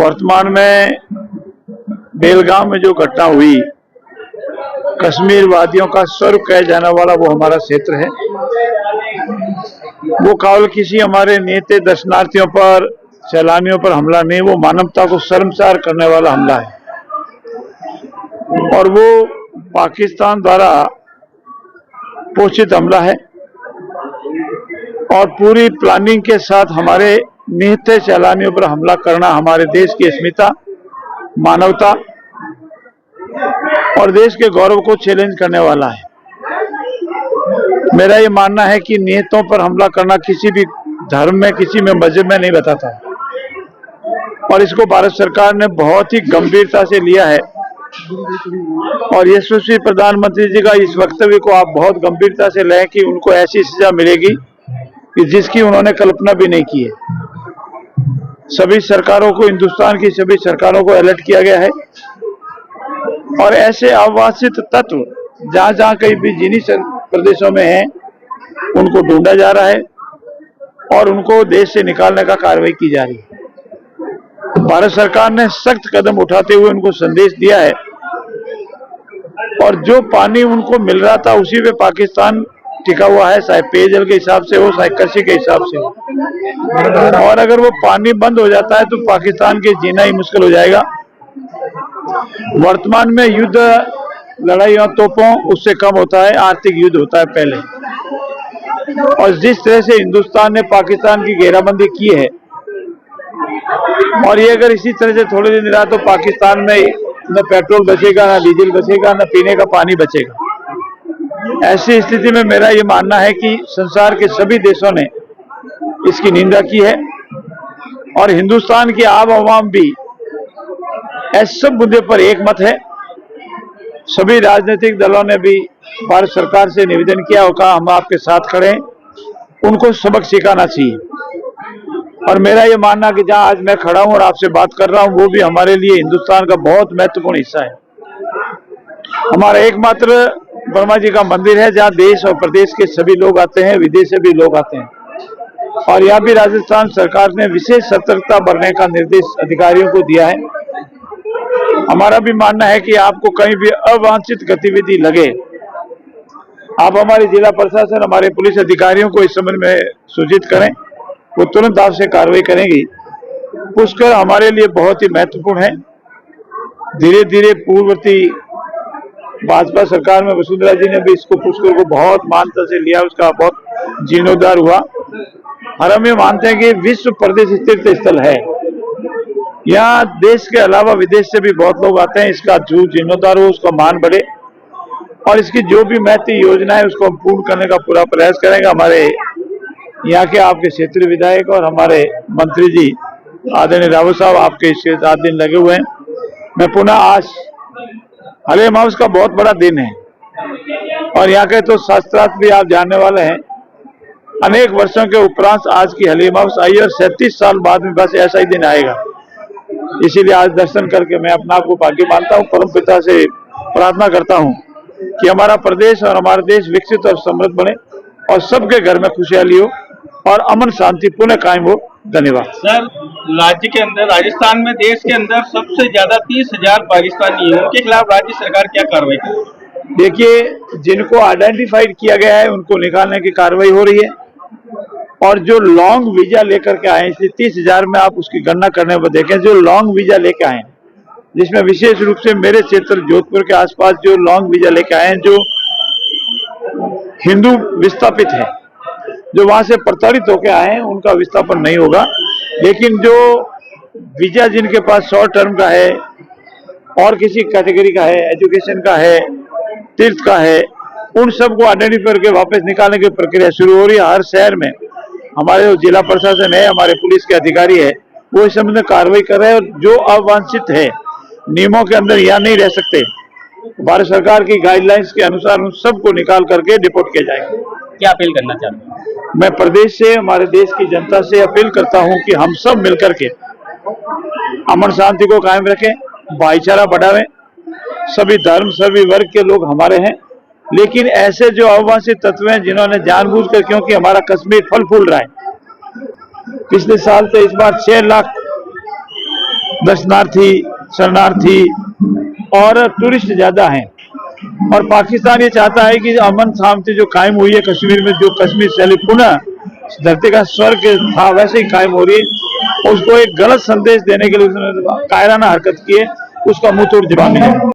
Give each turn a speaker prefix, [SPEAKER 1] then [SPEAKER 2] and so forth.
[SPEAKER 1] वर्तमान में बेलगाम में जो घटना हुई, कश्मीर वादियों का स्वर्ग कहा जाने वाला वो हमारा क्षेत्र है। वो केवल किसी हमारे नेता दर्शनार्थियों पर, सैलानियों पर हमला नहीं, वो मानवता को शर्मसार करने वाला हमला है और वो पाकिस्तान द्वारा पोषित हमला है और पूरी प्लानिंग के साथ हमारे निहत्थे सैलानियों पर हमला करना हमारे देश की अस्मिता, मानवता और देश के गौरव को चैलेंज करने वाला है। मेरा ये मानना है कि निहत्तों पर हमला करना किसी भी धर्म में, किसी में मजहब में नहीं बताता और इसको भारत सरकार ने बहुत ही गंभीरता से लिया है और यशस्वी प्रधानमंत्री जी का इस वक्तव्य को आप बहुत गंभीरता से लें कि उनको ऐसी सजा मिलेगी कि जिसकी उन्होंने कल्पना भी नहीं की है। सभी सरकारों को, हिंदुस्तान की सभी सरकारों को अलर्ट किया गया है और ऐसे अवांछित तत्व जहां जहां कहीं भी जिन्हीं प्रदेशों में हैं उनको ढूंढा जा रहा है और उनको देश से निकालने का कार्रवाई की जा रही है। भारत सरकार ने सख्त कदम उठाते हुए उनको संदेश दिया है और जो पानी उनको मिल रहा था उसी पे पाकिस्तान टिका हुआ है, चाहे पेयजल के हिसाब से हो, चाहे कृषि के हिसाब से हो। और अगर वो पानी बंद हो जाता है तो पाकिस्तान के जीना ही मुश्किल हो जाएगा। वर्तमान में युद्ध, लड़ाई और तोपों उससे कम होता है, आर्थिक युद्ध होता है पहले। और जिस तरह से हिंदुस्तान ने पाकिस्तान की घेराबंदी की है और ये अगर इसी तरह से थोड़े दिन रहा तो पाकिस्तान में न पेट्रोल बचेगा, न डीजल बचेगा, न पीने का पानी बचेगा। ऐसी स्थिति में मेरा ये मानना है कि संसार के सभी देशों ने इसकी निंदा की है और हिंदुस्तान की आम आवाम भी ऐसे सब मुद्दे पर एक मत है। सभी राजनीतिक दलों ने भी भारत सरकार से निवेदन किया और कहा हम आपके साथ खड़े हैं, उनको सबक सिखाना चाहिए। और मेरा ये मानना कि जहां आज मैं खड़ा हूं और आपसे बात कर रहा हूं वो भी हमारे लिए हिंदुस्तान का बहुत महत्वपूर्ण हिस्सा है। हमारा एकमात्र ब्रह्मा जी का मंदिर है जहां देश और प्रदेश के सभी लोग आते हैं, विदेश से भी लोग आते हैं और यहाँ भी राजस्थान सरकार ने विशेष सतर्कता बरतने का निर्देश अधिकारियों को दिया है। हमारा भी मानना है कि आपको कहीं भी अवांछित गतिविधि लगे, आप हमारे जिला प्रशासन, हमारे पुलिस अधिकारियों को इस संबंध में सूचित करें, वो तुरंत आपसे कार्रवाई करेंगी। पुष्कर हमारे लिए बहुत ही महत्वपूर्ण है। धीरे धीरे पूर्ववर्ती भाजपा सरकार में वसुंधरा जी ने भी इसको, पुष्कर को बहुत मान्यता से लिया, उसका बहुत जीर्णोद्धार हुआ और हम ये मानते हैं कि विश्व प्रदेश तीर्थ स्थल है। यहाँ देश के अलावा विदेश से भी बहुत लोग आते हैं। इसका जो जीर्णोद्धार हो, उसका मान बढ़े और इसकी जो भी महती योजना है उसको हम पूर्ण करने का पूरा प्रयास करेंगे। हमारे यहाँ के आपके क्षेत्रीय विधायक और हमारे मंत्री जी आदरणीय रावत साहब आपके इस 7 दिन लगे हुए हैं। मैं पुनः आज हलीम हाउस का बहुत बड़ा दिन है और यहाँ के तो शास्त्रार्थ भी आप जानने वाले हैं। अनेक वर्षों के उपरांत आज की हलीम हाउस आई और 37 साल बाद में बस ऐसा ही दिन आएगा। इसीलिए आज दर्शन करके मैं अपना आप को भाग्य मानता हूँ, परम पिता से प्रार्थना करता हूँ कि हमारा प्रदेश और हमारा देश विकसित और समृद्ध बने और सबके घर में खुशहाली हो और अमन शांति पुनः कायम हो। धन्यवाद।
[SPEAKER 2] सर, राज्य के अंदर, राजस्थान में देश के अंदर सबसे ज्यादा 30,000 पाकिस्तानी है, उनके खिलाफ राज्य सरकार क्या कार्रवाई करेगी?
[SPEAKER 1] देखिए, जिनको आइडेंटिफाइड किया गया है उनको निकालने की कार्रवाई हो रही है और जो लॉन्ग वीजा लेकर के आए, इसलिए 30,000 में आप उसकी गणना करने पर देखें, जो लॉन्ग वीजा लेके आए जिसमें विशेष रूप से मेरे क्षेत्र जोधपुर के आसपास जो लॉन्ग वीजा लेके आए हैं, जो हिंदू विस्थापित है, जो वहां से प्रताड़ित होकर आए हैं, उनका विस्थापन नहीं होगा। लेकिन जो वीजा जिनके पास शॉर्ट टर्म का है और किसी कैटेगरी का है, एजुकेशन का है, तीर्थ का है, उन सबको आइडेंटिफाई करके वापस निकालने की प्रक्रिया शुरू हो रही है। हर शहर में हमारे जो जिला प्रशासन है, हमारे पुलिस के अधिकारी है, वो इस संबंध में कार्रवाई कर रहे हैं और जो अवांछित है, नियमों के अंदर यहाँ नहीं रह सकते, भारत सरकार की गाइडलाइंस के अनुसार उन सबको निकाल करके डिपोर्ट किया जाएगा।
[SPEAKER 2] क्या अपील करना चाहते हैं?
[SPEAKER 1] मैं प्रदेश से, हमारे देश की जनता से अपील करता हूं कि हम सब मिलकर के अमन शांति को कायम रखें, भाईचारा बढ़ावें। सभी धर्म, सभी वर्ग के लोग हमारे हैं, लेकिन ऐसे जो अवांछित तत्व हैं जिन्होंने जानबूझकर, क्योंकि हमारा कश्मीर फल फूल रहा है, पिछले साल तो इस बार 6 लाख दर्शनार्थी, शरणार्थी और टूरिस्ट ज्यादा हैं। और पाकिस्तान ये चाहता है कि अमन शांति जो कायम हुई है कश्मीर में, जो कश्मीर शैली पुनः धरती का स्वर्ग था वैसे ही कायम हो रही है, उसको एक गलत संदेश देने के लिए उसने कायराना हरकत की है, उसका मुंह तोड़ जवाब मिलेगा।